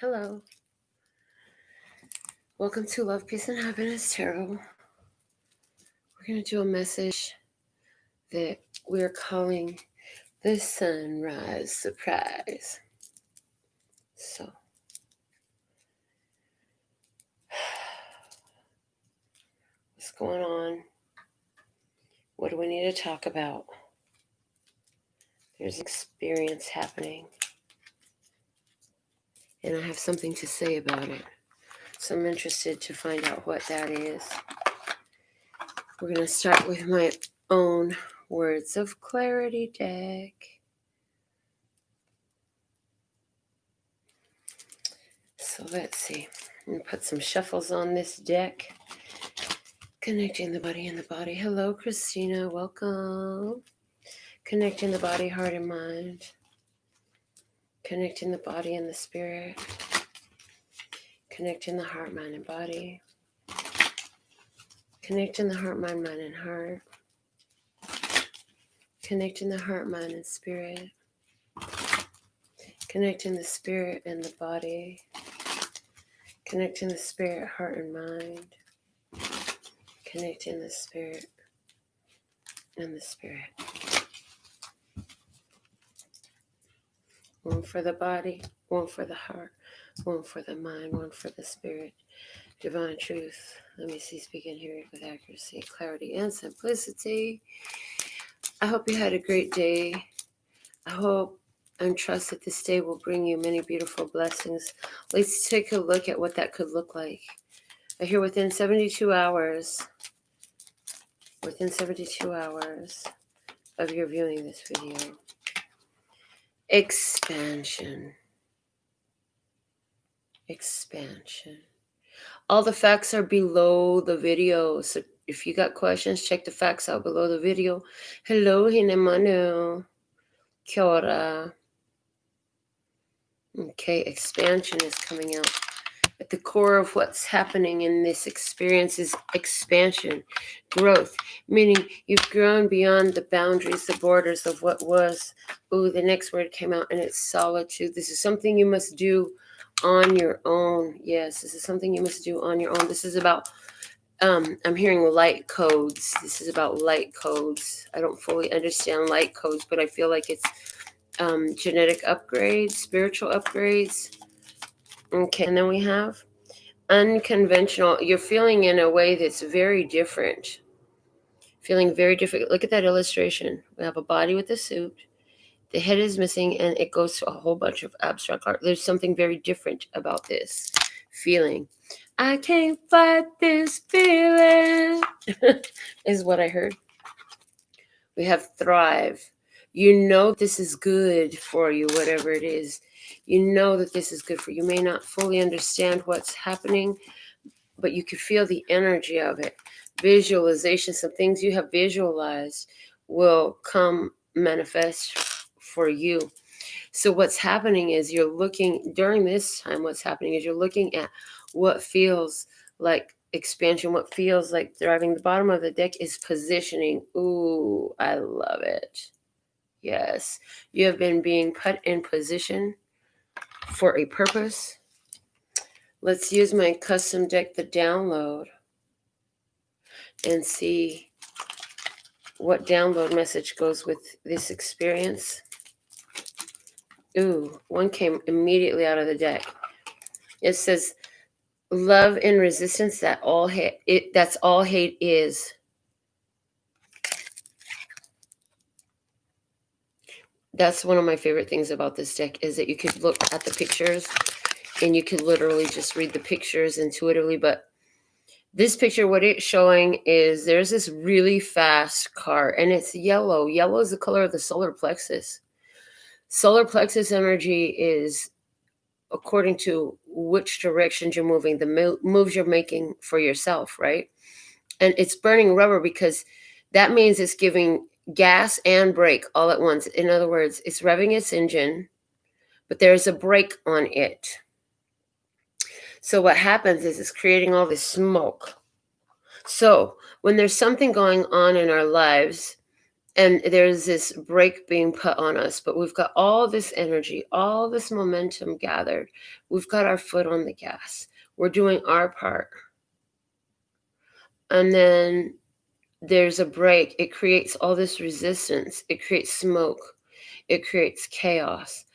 Hello. Welcome to Love, Peace, and Happiness Tarot. We're going to do a message that we're calling the Sunrise Surprise. So, what's going on? What do we need to talk about? There's experience happening, and I have something to say about it. So I'm interested to find out what that is. We're going to start with my own Words of Clarity deck. So let's see. I'm going to put some shuffles on this deck. Connecting the body and the body. Hello, Christina. Welcome. Connecting the body, heart, and mind. Connecting the body and the spirit. Connecting the heart, mind, and body. Connecting the heart, mind, and heart. Connecting the heart, mind, and spirit. Connecting the spirit and the body. Connecting the spirit, heart, and mind. Connecting the spirit and the spirit. One for the body, one for the heart, one for the mind, one for the spirit. Divine truth. Let me see, speak and hear it with accuracy, clarity, and simplicity. I hope you had a great day. I hope and trust that this day will bring you many beautiful blessings. Let's take a look at what that could look like. I hear within 72 hours of your viewing this video, expansion. All the facts are below the video, so if you got questions, check the facts out below the video. Hello, Hinemanu. Kia ora. Okay, expansion is coming out. At the core of what's happening in this experience is expansion, growth, meaning you've grown beyond the boundaries, the borders of what was. Ooh, the next word came out, and it's solitude. This is something you must do on your own. Yes, this is something you must do on your own. This is about, I'm hearing light codes. This is about light codes. I don't fully understand light codes, but I feel like it's genetic upgrades, spiritual upgrades. Okay, and then we have unconventional. You're feeling in a way that's very different. Feeling very different. Look at that illustration. We have a body with a suit. The head is missing, and it goes to a whole bunch of abstract art. There's something very different about this feeling. I can't fight this feeling, is what I heard. We have thrive. You know this is good for you, whatever it is. You know that this is good for you. You may not fully understand what's happening, but you can feel the energy of it. Visualization, some things you have visualized will come manifest for you. So what's happening is you're looking, during this time, what's happening is you're looking at what feels like expansion, what feels like thriving. The bottom of the deck is positioning. Ooh, I love it. Yes, you have been being put in position for a purpose. Let's use my custom deck, the download, and see what download message goes with this experience. Ooh, one came immediately out of the deck. It says, love and resistance, that's all hate is. That's one of my favorite things about this deck, is that you could look at the pictures and you could literally just read the pictures intuitively. But this picture, what it's showing is there's this really fast car, and it's yellow. Yellow is the color of the solar plexus. Solar plexus energy is according to which directions you're moving, the moves you're making for yourself, right? And it's burning rubber because that means it's giving gas and brake all at once. In other words, it's revving its engine, but there's a brake on it. So what happens is it's creating all this smoke. So when there's something going on in our lives, And there's this brake being put on us, but we've got all this energy, all this momentum gathered. We've got our foot on the gas. We're doing our part. And then there's a break. It creates all this resistance. It creates smoke. It creates chaos.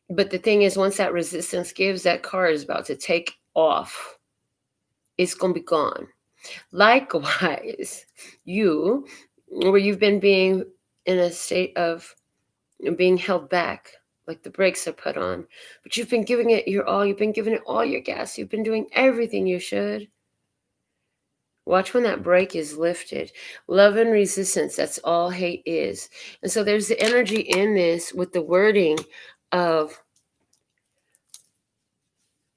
But the thing is, once that resistance gives, that car is about to take off. It's going to be gone. Likewise, where you've been being in a state of being held back, like the brakes are put on, but you've been giving it your all. You've been giving it all your gas. You've been doing everything you should. Watch when that brake is lifted. Love and resistance, that's all hate is. And so there's the energy in this with the wording of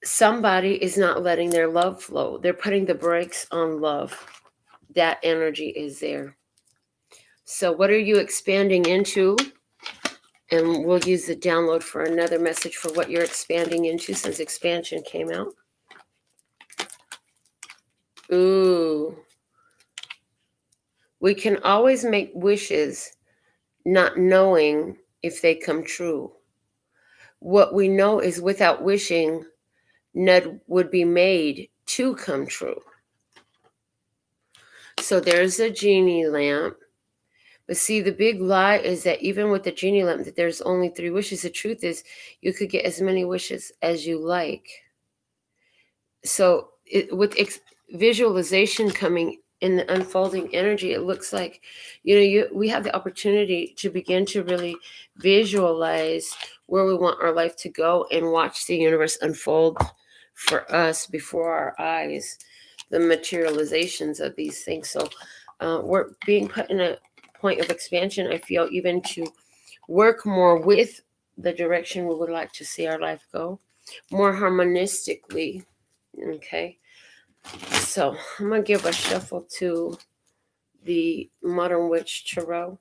somebody is not letting their love flow. They're putting the brakes on love. That energy is there. So what are you expanding into? And we'll use the download for another message for what you're expanding into, since expansion came out. Ooh. We can always make wishes not knowing if they come true. What we know is without wishing, none would be made to come true. So there's a genie lamp. But see, the big lie is that even with the genie lamp, that there's only 3 wishes. The truth is, you could get as many wishes as you like. So with visualization coming in the unfolding energy, it looks like, we have the opportunity to begin to really visualize where we want our life to go and watch the universe unfold for us before our eyes, the materializations of these things. So we're being put in a point of expansion, I feel, even to work more with the direction we would like to see our life go, more harmonistically. Okay, so I'm going to give a shuffle to the Modern Witch Tarot.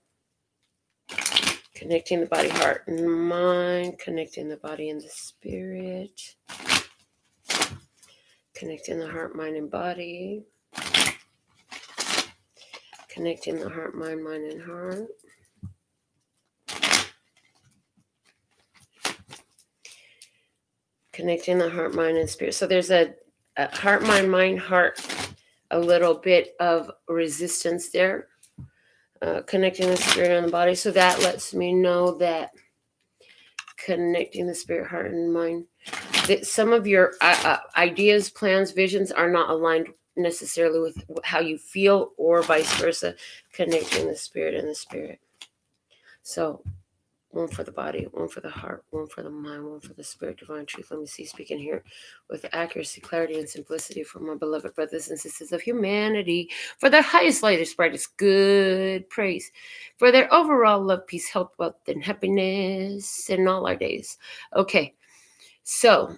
Connecting the body, heart, and mind. Connecting the body and the spirit. Connecting the heart, mind, and body. Connecting the heart, mind, and heart. Connecting the heart, mind, and spirit. So there's a heart, mind, heart, a little bit of resistance there. Connecting the spirit and the body. So that lets me know that connecting the spirit, heart, and mind, that some of your ideas, plans, visions are not aligned necessarily with how you feel, or vice versa. Connecting the spirit and the spirit. So one for the body, one for the heart, one for the mind, one for the spirit, divine truth. Let me see, speaking here with accuracy, clarity, and simplicity for my beloved brothers and sisters of humanity, for their highest, lightest, brightest, good praise, for their overall love, peace, health, wealth, and happiness in all our days. Okay, so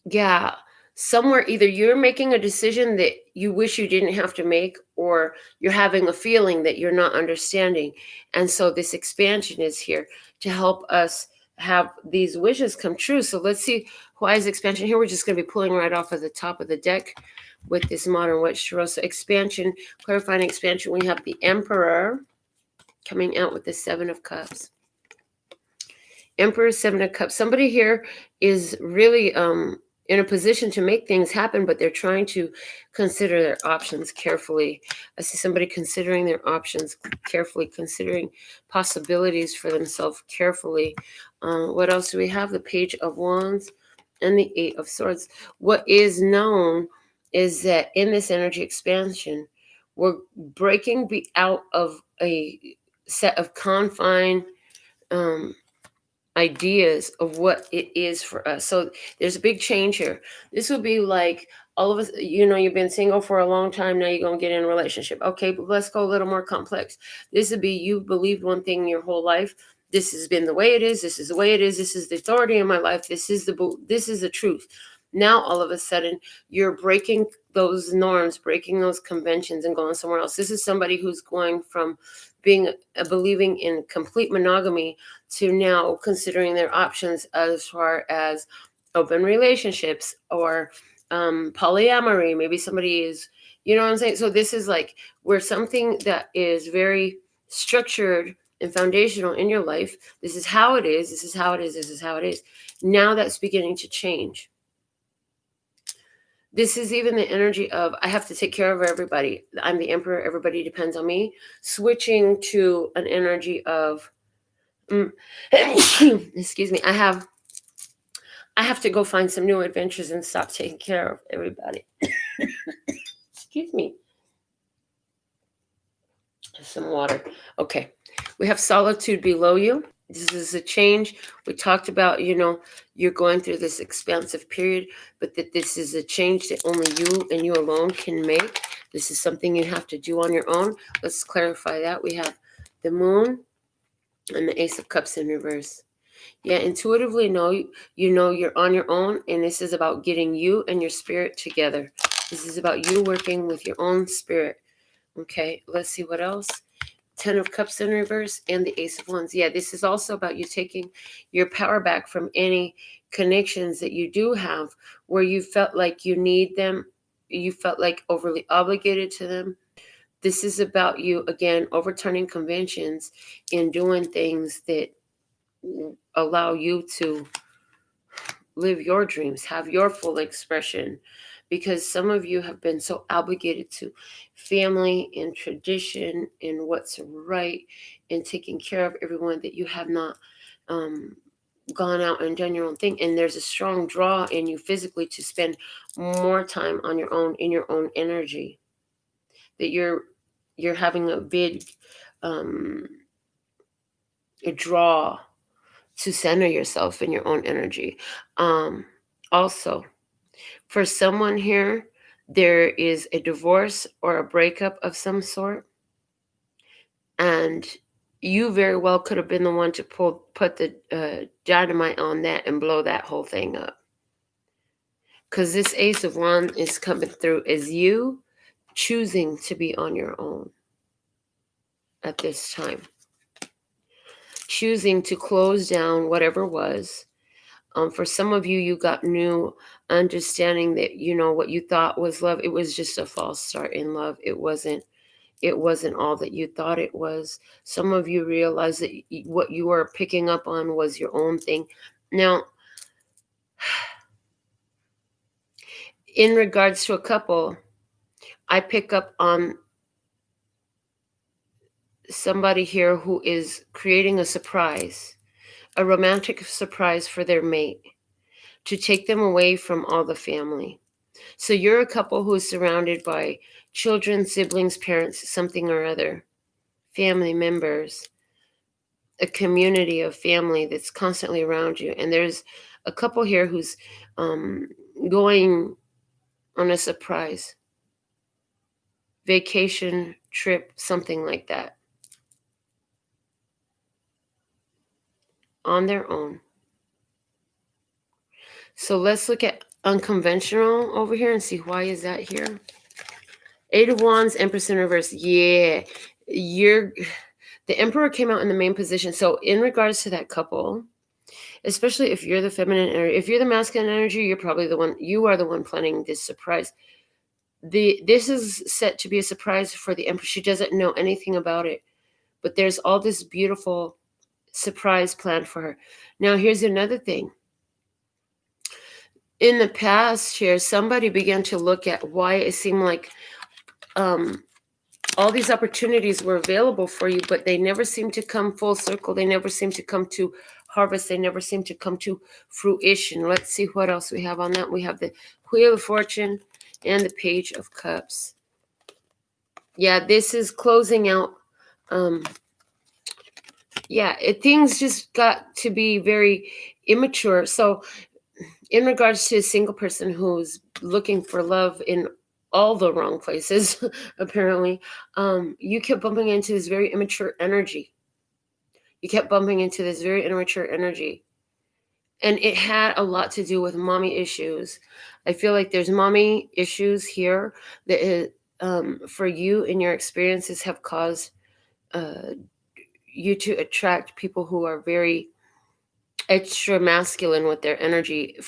yeah, somewhere either you're making a decision that you wish you didn't have to make, or you're having a feeling that you're not understanding. And so this expansion is here to help us have these wishes come true. So let's see, why is expansion here? We're just going to be pulling right off of the top of the deck with this Modern Witch Tarot. So expansion, clarifying expansion, we have the Emperor coming out with the 7 of Cups. Emperor, 7 of Cups. Somebody here is really in a position to make things happen, but they're trying to consider their options carefully. I see somebody considering their options carefully, considering possibilities for themselves carefully. What else do we have? The Page of Wands and the 8 of Swords. What is known is that in this energy expansion, we're breaking out of a set of confined ideas of what it is for us. So there's a big change here. This would be like all of us, you've been single for a long time. Now you're going to get in a relationship. Okay, but let's go a little more complex. This would be, you believed one thing your whole life. This has been the way it is. This is the way it is. This is the authority in my life. This is the truth. Now, all of a sudden, you're breaking those norms, breaking those conventions, and going somewhere else. This is somebody who's going from being believing in complete monogamy to now considering their options as far as open relationships or polyamory. Maybe somebody is, you know what I'm saying? So this is like where something that is very structured and foundational in your life. This is how it is. This is how it is. This is how it is. Now that's beginning to change. This is even the energy of, I have to take care of everybody. I'm the emperor. Everybody depends on me. Switching to an energy of, excuse me, I have to go find some new adventures and stop taking care of everybody. Excuse me. Some water. Okay. We have solitude below you. This is a change. We talked about, you're going through this expansive period, but that this is a change that only you and you alone can make. This is something you have to do on your own. Let's clarify that. We have the moon and the Ace of Cups in reverse. Yeah, intuitively you're on your own, and this is about getting you and your spirit together. This is about you working with your own spirit. Okay, let's see what else. 10 of Cups in reverse and the Ace of Wands. Yeah, this is also about you taking your power back from any connections that you do have where you felt like you need them. You felt like overly obligated to them. This is about you, again, overturning conventions and doing things that allow you to live your dreams, have your full expression, because some of you have been so obligated to family and tradition and what's right and taking care of everyone that you have not gone out and done your own thing. And there's a strong draw in you physically to spend more time on your own, in your own energy, that you're having a big a draw to center yourself in your own energy. Also, for someone here, there is a divorce or a breakup of some sort, and you very well could have been the one to put the dynamite on that and blow that whole thing up. Because this Ace of Wands is coming through as you choosing to be on your own at this time. Choosing to close down whatever was. For some of you, you got new understanding that, what you thought was love, it was just a false start in love. It wasn't all that you thought it was. Some of you realized that what you were picking up on was your own thing. Now, in regards to a couple, I pick up on somebody here who is creating a surprise, a romantic surprise for their mate, to take them away from all the family. So you're a couple who's surrounded by children, siblings, parents, something or other, family members, a community of family that's constantly around you. And there's a couple here who's going on a surprise vacation trip, something like that, on their own. So let's look at unconventional over here and see why is that here. 8 of Wands, Empress in reverse. Yeah, the Emperor came out in the main position. So in regards to that couple, especially if you're the feminine energy, if you're the masculine energy, you are the one planning this surprise. This is set to be a surprise for the Empress. She doesn't know anything about it, but there's all this beautiful surprise planned for her. Now, here's another thing. In the past here, somebody began to look at why it seemed like all these opportunities were available for you, but they never seem to come full circle. They never seem to come to harvest. They never seem to come to fruition. Let's see what else we have on that. We have the Wheel of Fortune and the Page of Cups. Yeah, this is closing out. Things just got to be very immature. So in regards to a single person who's looking for love in all the wrong places, apparently, you kept bumping into this very immature energy. And it had a lot to do with mommy issues. I feel like there's mommy issues here that for you and your experiences have caused you to attract people who are very extra masculine with their energy.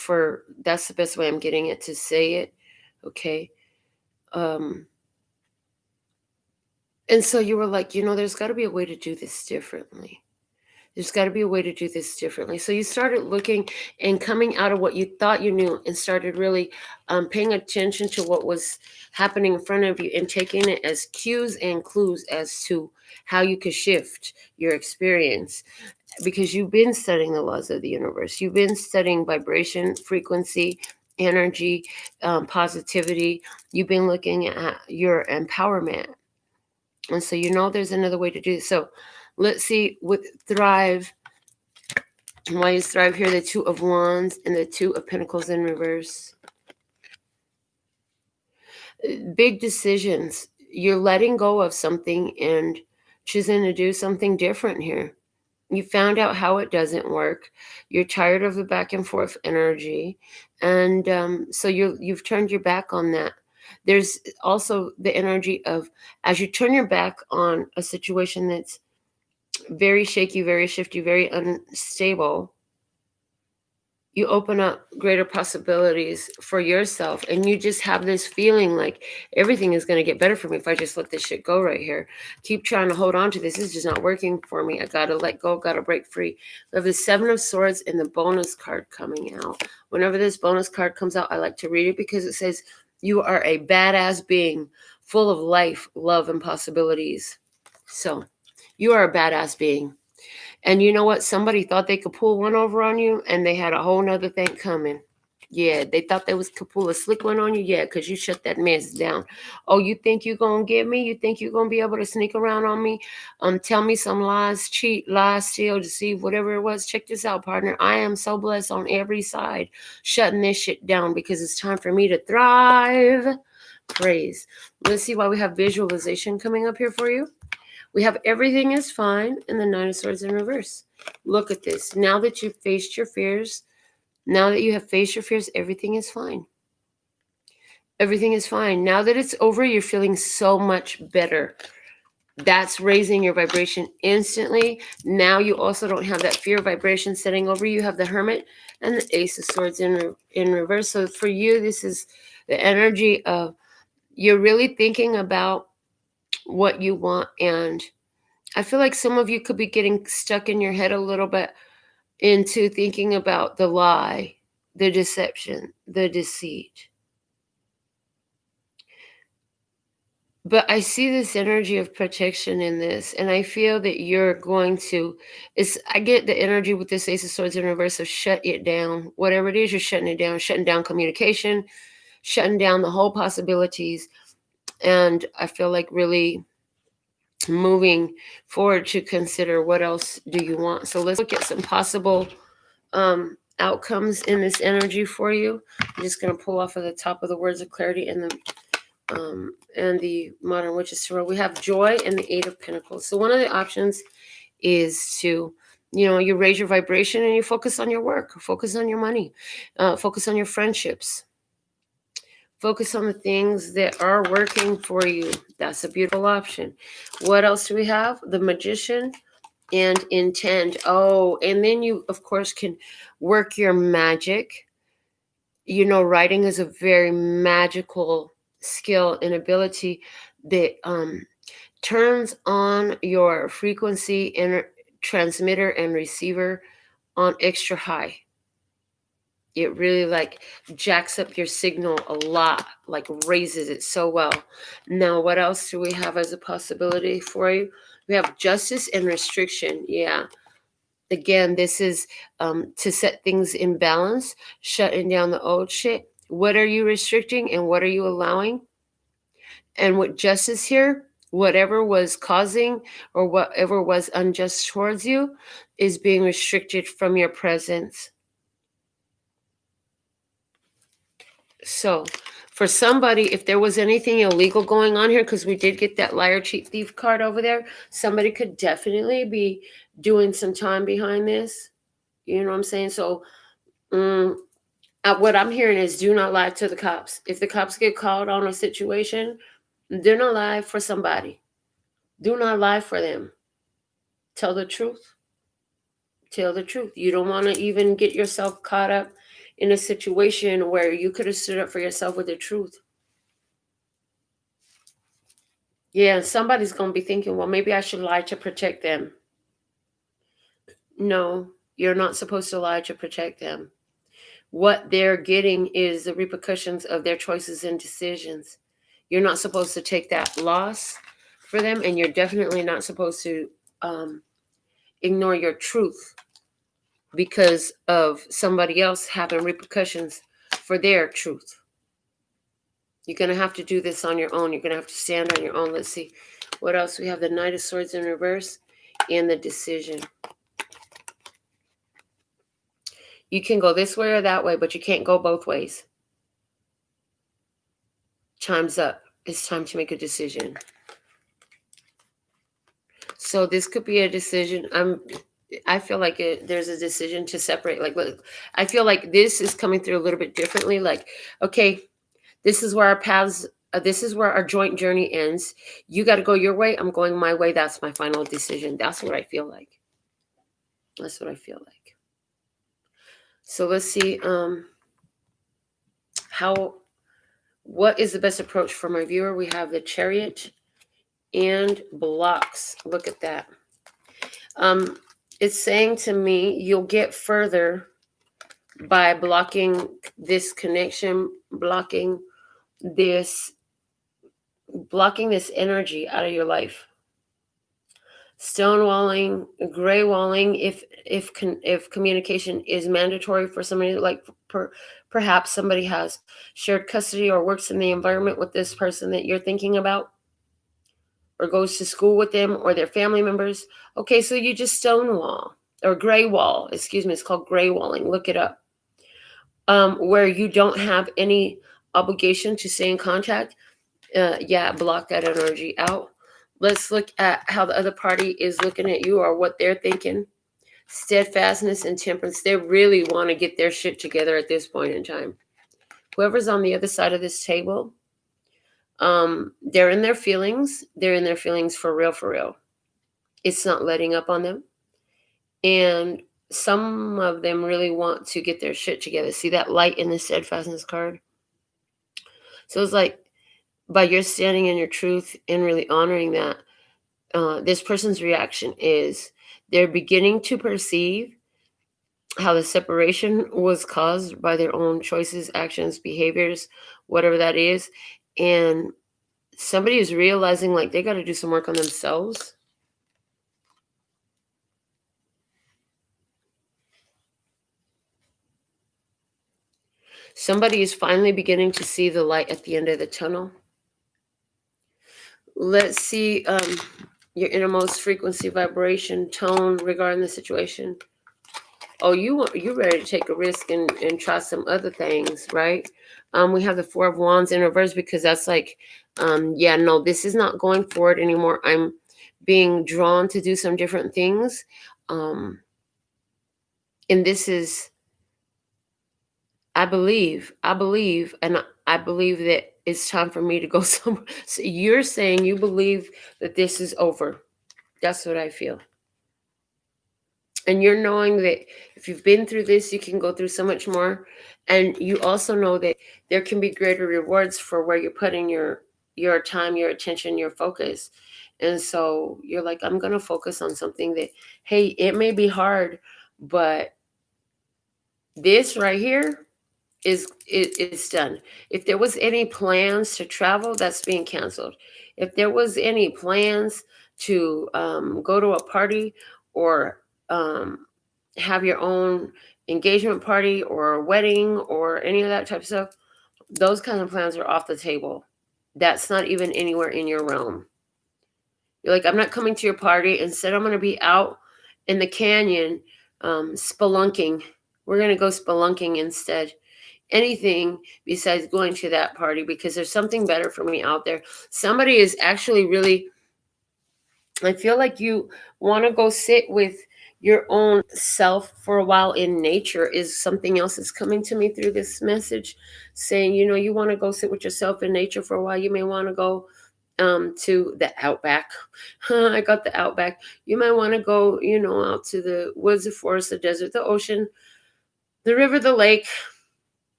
That's the best way I'm getting it to say it. Okay. And so you were like, there's got to be a way to do this differently. There's got to be a way to do this differently. So you started looking and coming out of what you thought you knew and started really paying attention to what was happening in front of you and taking it as cues and clues as to how you could shift your experience. Because you've been studying the laws of the universe. You've been studying vibration, frequency, energy, positivity. You've been looking at your empowerment. And so there's another way to do it. So let's see with Thrive. Why is Thrive here? The Two of Wands and the Two of Pentacles in reverse. Big decisions. You're letting go of something and choosing to do something different here. You found out how it doesn't work. You're tired of the back and forth energy. And so you've turned your back on that. There's also the energy of, as you turn your back on a situation that's very shaky, very shifty, very unstable, you open up greater possibilities for yourself. And you just have this feeling like everything is going to get better for me if I just let this shit go right here. Keep trying to hold on to this. This is just not working for me. I got to let go, got to break free. We have the Seven of Swords and the bonus card coming out. Whenever this bonus card comes out, I like to read it because it says, you are a badass being full of life, love, and possibilities. So you are a badass being. And you know what? Somebody thought they could pull one over on you, and they had a whole nother thing coming. Yeah, they thought they could pull a slick one on you. Yeah, because you shut that mess down. Oh, you think you're going to get me? You think you're going to be able to sneak around on me? Tell me some lies, cheat, lie, steal, deceive, whatever it was. Check this out, partner. I am so blessed on every side, shutting this shit down because it's time for me to thrive. Praise. Let's see why we have visualization coming up here for you. We have everything is fine and the Nine of Swords in reverse. Look at this. Now that you've faced your fears, everything is fine. Everything is fine. Now that it's over, you're feeling so much better. That's raising your vibration instantly. Now you also don't have that fear vibration setting over you. You have the Hermit and the Ace of Swords in reverse. So for you, this is the energy of you're really thinking about what you want, and I feel like some of you could be getting stuck in your head a little bit into thinking about the lie, the deception, the deceit. But I see this energy of protection in this, and I feel that you're going to, I get the energy with this Ace of Swords in reverse of shut it down. Whatever it is, you're shutting down communication, shutting down the whole possibilities. And I feel like really moving forward to consider what else do you want. So let's look at some possible outcomes in this energy for you. I'm just going to pull off of the top of the Words of Clarity and the Modern Witches Tarot. We have Joy and the Eight of Pentacles. So one of the options is to, you raise your vibration and you focus on your work, focus on your money, focus on your friendships. Focus on the things that are working for you. That's a beautiful option. What else do we have? The Magician and Intend. Oh, and then you, of course, can work your magic. Writing is a very magical skill and ability that turns on your frequency and transmitter and receiver on extra high. It really jacks up your signal a lot, raises it so well. Now, what else do we have as a possibility for you? We have Justice and Restriction. Yeah. Again, this is to set things in balance, shutting down the old shit. What are you restricting and what are you allowing? And with Justice here, whatever was causing or whatever was unjust towards you is being restricted from your presence. So for somebody, if there was anything illegal going on here, because we did get that liar, cheat, thief card over there, somebody could definitely be doing some time behind this. You know what I'm saying? So what I'm hearing is do not lie to the cops. If the cops get called on a situation, do not lie for somebody. Do not lie for them. Tell the truth. Tell the truth. You don't want to even get yourself caught up in a situation where you could have stood up for yourself with the truth. Yeah, somebody's going to be thinking, well, maybe I should lie to protect them. No, you're not supposed to lie to protect them. What they're getting is the repercussions of their choices and decisions. You're not supposed to take that loss for them, and you're definitely not supposed to ignore your truth because of somebody else having repercussions for their truth. You're going to have to do this on your own. You're going to have to stand on your own. Let's see what else. We have the Knight of Swords in reverse and the Decision. You can go this way or that way, but you can't go both ways. Time's up. It's time to make a decision. So this could be a decision. I feel like there's a decision to separate. Like, I feel like this is coming through a little bit differently. Like, okay, this is where our paths, this is where our joint journey ends. You got to go your way. I'm going my way. That's my final decision. That's what I feel like. That's what I feel like. So let's see what is the best approach for my viewer? We have the Chariot and blocks. Look at that. It's saying to me, you'll get further by blocking this connection, blocking this energy out of your life. Stonewalling, gray walling, if communication is mandatory for somebody, like perhaps somebody has shared custody or works in the environment with this person that you're thinking about, or goes to school with them, or their family members. Okay, so you just stonewall, or gray wall, excuse me, it's called gray walling. Look it up. Where you don't have any obligation to stay in contact. Block that energy out. Let's look at how the other party is looking at you, or what they're thinking. Steadfastness and temperance. They really want to get their shit together at this point in time. Whoever's on the other side of this table, they're in their feelings. They're in their feelings for real, for real. It's not letting up on them. And some of them really want to get their shit together. See that light in the steadfastness card? So it's like, by your standing in your truth and really honoring that, this person's reaction is they're beginning to perceive how the separation was caused by their own choices, actions, behaviors, whatever that is. And somebody is realizing like they got to do some work on themselves. Somebody is finally beginning to see the light at the end of the tunnel. Let's see your innermost frequency, vibration, tone regarding the situation. Oh, you're ready to take a risk and try some other things, right? We have the Four of Wands in reverse because that's like, no, this is not going forward anymore. I'm being drawn to do some different things. And this is, I believe that it's time for me to go somewhere. So you're saying you believe that this is over. That's what I feel. And you're knowing that if you've been through this, you can go through so much more. And you also know that there can be greater rewards for where you're putting your time, your attention, your focus. And so you're like, I'm going to focus on something that, hey, it may be hard, but this right here is done. If there was any plans to travel, that's being canceled. If there was any plans to go to a party or have your own engagement party or a wedding or any of that type of stuff, those kind of plans are off the table. That's not even anywhere in your realm. You're like, I'm not coming to your party. Instead, I'm going to be out in the canyon spelunking. We're going to go spelunking instead. Anything besides going to that party, because there's something better for me out there. Somebody is actually really, I feel like you want to go sit with your own self for a while in nature. Is something else is coming to me through this message saying, you want to go sit with yourself in nature for a while. You may want to go to the outback. I got the outback. You might want to go, out to the woods, the forest, the desert, the ocean, the river, the lake.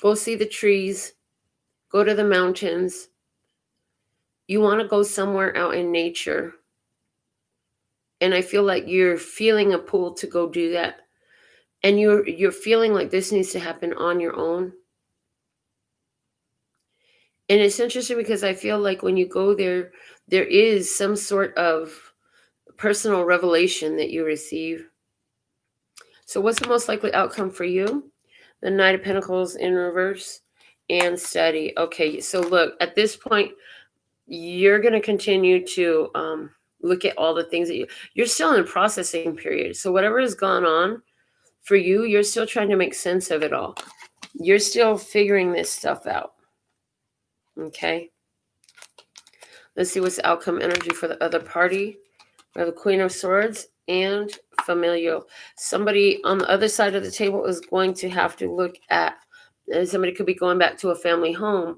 Go see the trees, go to the mountains, You want to go somewhere out in nature. And I feel like you're feeling a pull to go do that. And you're feeling like this needs to happen on your own. And it's interesting because I feel like when you go there, there is some sort of personal revelation that you receive. So what's the most likely outcome for you? The Knight of Pentacles in reverse and study. Okay, so look, at this point, you're going to continue to look at all the things that you're still in a processing period. So whatever has gone on for you, you're still trying to make sense of it all. You're still figuring this stuff out. Okay. Let's see what's the outcome energy for the other party. We have the Queen of Swords and familial. Somebody on the other side of the table is going to have to look at, somebody could be going back to a family home.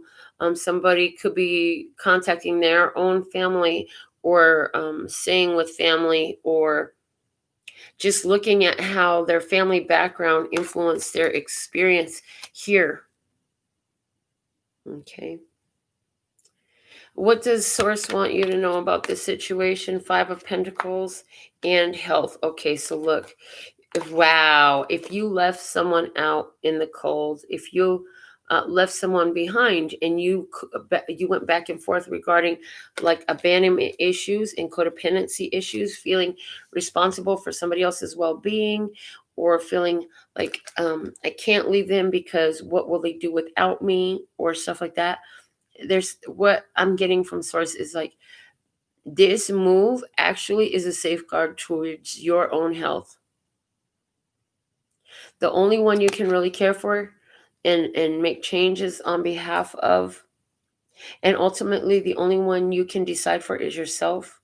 Somebody could be contacting their own family, or staying with family, or just looking at how their family background influenced their experience here. Okay. What does Source want you to know about this situation? 5 of Pentacles and health. Okay, so look. Wow. If you left someone out in the cold, if you left someone behind, and you went back and forth regarding like abandonment issues and codependency issues, feeling responsible for somebody else's well-being, or feeling like I can't leave them because what will they do without me, or stuff like that. There's what I'm getting from Source is like, this move actually is a safeguard towards your own health. The only one you can really care for and make changes on behalf of, and ultimately the only one you can decide for, is yourself.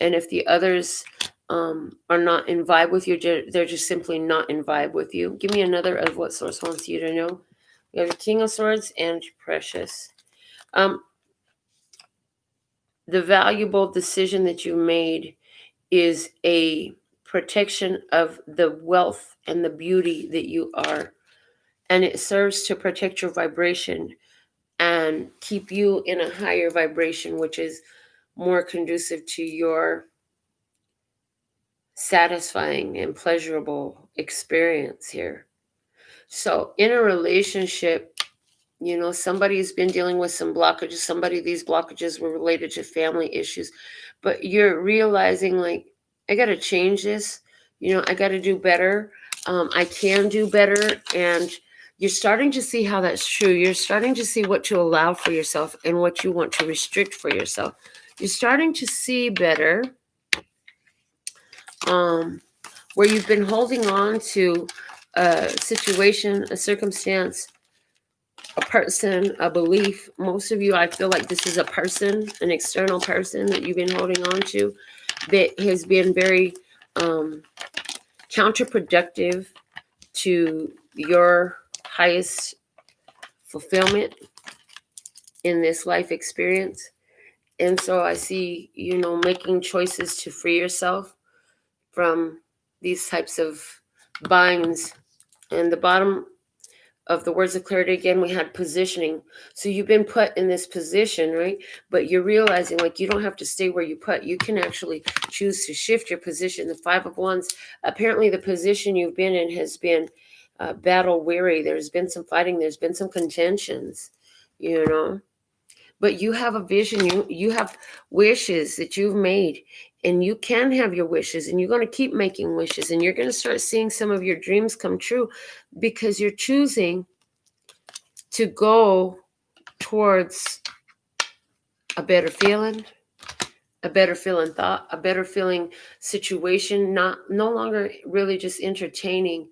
And if the others are not in vibe with you, they're just simply not in vibe with you. Give me another of what Source wants you to know. We have the King of Swords and Precious. The valuable decision that you made is a protection of the wealth and the beauty that you are. And it serves to protect your vibration and keep you in a higher vibration, which is more conducive to your satisfying and pleasurable experience here. So in a relationship, you know, somebody's been dealing with some blockages. These blockages were related to family issues, but you're realizing like, I got to change this. You know, I got to do better. I can do better. And you're starting to see how that's true. You're starting to see what to allow for yourself and what you want to restrict for yourself. You're starting to see better where you've been holding on to a situation, a circumstance, a person, a belief. Most of you, I feel like this is a person, an external person that you've been holding on to that has been very counterproductive to your highest fulfillment in this life experience. And so I see, you know, making choices to free yourself from these types of binds. And the bottom of the words of clarity, again, we had positioning. So you've been put in this position, right? But you're realizing like you don't have to stay where you put. You can actually choose to shift your position. The 5 of Wands, apparently the position you've been in has been battle weary. There's been some fighting. There's been some contentions, you know. But you have a vision. You have wishes that you've made, and you can have your wishes, and you're going to keep making wishes, and you're going to start seeing some of your dreams come true because you're choosing to go towards a better feeling thought, a better feeling situation, no longer really just entertaining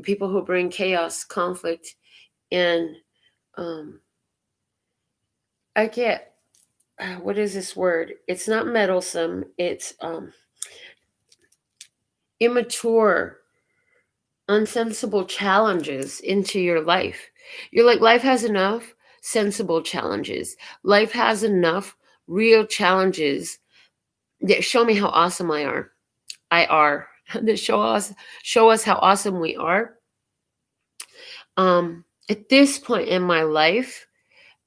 people who bring chaos, conflict, and I get, what is this word? It's not meddlesome. It's immature, unsensible challenges into your life. You're like, life has enough sensible challenges. Life has enough real challenges that show me how awesome I are. That show us how awesome we are. At this point in my life,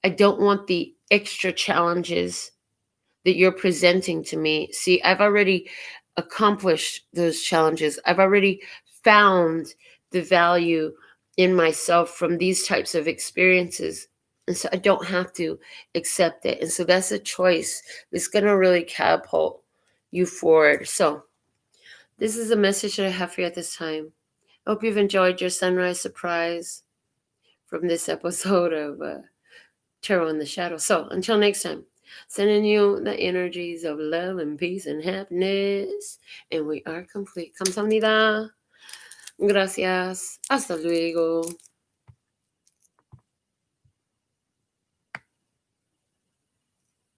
I don't want the extra challenges that you're presenting to me. See, I've already accomplished those challenges. I've already found the value in myself from these types of experiences. And so I don't have to accept it. And so that's a choice that's going to really catapult you forward. So this is a message that I have for you at this time. I hope you've enjoyed your sunrise surprise from this episode of Tarot in the Shadow. So until next time, sending you the energies of love and peace and happiness. And we are complete. Kamsahamnida. Gracias. Hasta luego.